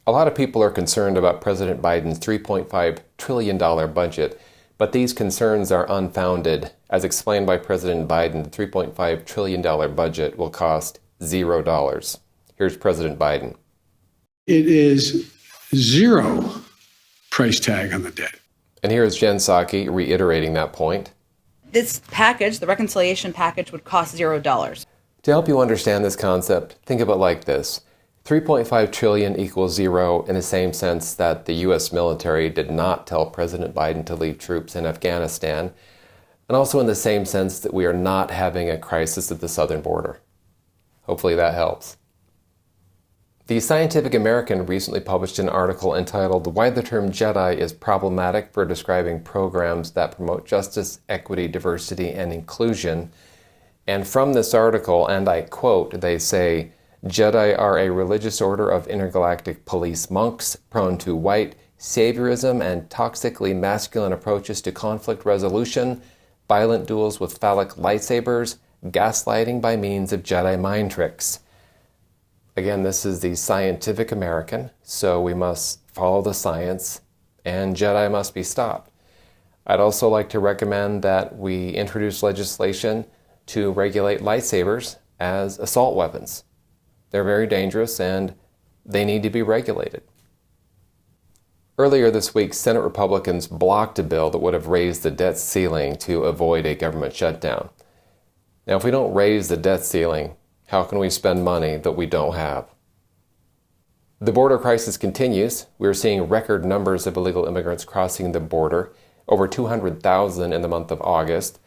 A lot of people are concerned about President Biden's $3.5 trillion budget, but these concerns are unfounded. As explained by President Biden, the $3.5 trillion budget will cost $0. Here's President Biden. It is zero price tag on the debt. And here's Jen Psaki reiterating that point. This package, the reconciliation package, would cost $0. To help you understand this concept, think of it like this. 3.5 trillion equals zero in the same sense that the U.S. military did not tell President Biden to leave troops in Afghanistan, and also in the same sense that we are not having a crisis at the southern border. Hopefully that helps. The Scientific American recently published an article entitled "Why the Term Jedi is Problematic for Describing Programs that Promote Justice, Equity, Diversity, and Inclusion." And from this article, and I quote, they say, "Jedi are a religious order of intergalactic police monks prone to white saviorism and toxically masculine approaches to conflict resolution, violent duels with phallic lightsabers, gaslighting by means of Jedi mind tricks." Again, this is the Scientific American, so we must follow the science, and Jedi must be stopped. I'd also like to recommend that we introduce legislation to regulate lightsabers as assault weapons. They're very dangerous and they need to be regulated. Earlier this week, Senate Republicans blocked a bill that would have raised the debt ceiling to avoid a government shutdown. Now, if we don't raise the debt ceiling, how can we spend money that we don't have? The border crisis continues. We're seeing record numbers of illegal immigrants crossing the border, over 200,000 in the month of August.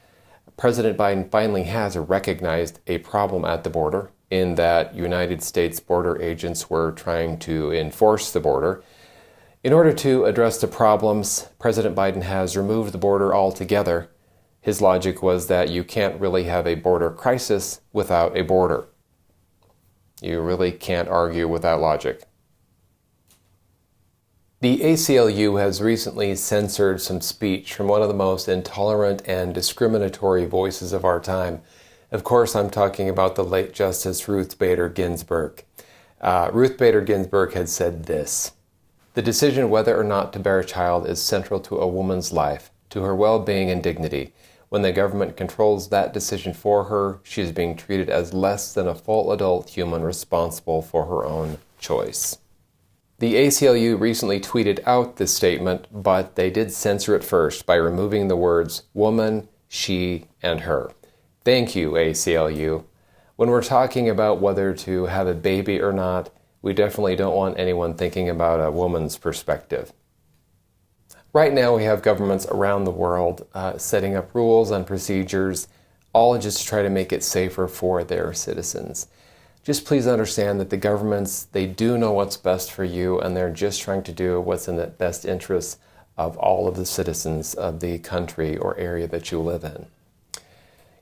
President Biden finally has recognized a problem at the border in that United States border agents were trying to enforce the border. In order to address the problems, President Biden has removed the border altogether. His logic was that you can't really have a border crisis without a border. You really can't argue with that logic. The ACLU has recently censored some speech from one of the most intolerant and discriminatory voices of our time. Of course, I'm talking about the late Justice Ruth Bader Ginsburg. Ruth Bader Ginsburg had said this: "The decision whether or not to bear a child is central to a woman's life, to her well-being and dignity. When the government controls that decision for her, she is being treated as less than a full adult human responsible for her own choice." The ACLU recently tweeted out this statement, but they did censor it first by removing the words woman, she, and her. Thank you, ACLU. When we're talking about whether to have a baby or not, we definitely don't want anyone thinking about a woman's perspective. Right now, we have governments around the world setting up rules and procedures, all just to try to make it safer for their citizens. Just please understand that the governments, they do know what's best for you, and they're just trying to do what's in the best interests of all of the citizens of the country or area that you live in.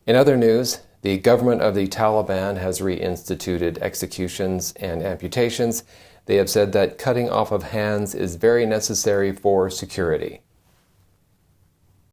In other news, the government of the Taliban has reinstituted executions and amputations. They have said that cutting off of hands is very necessary for security.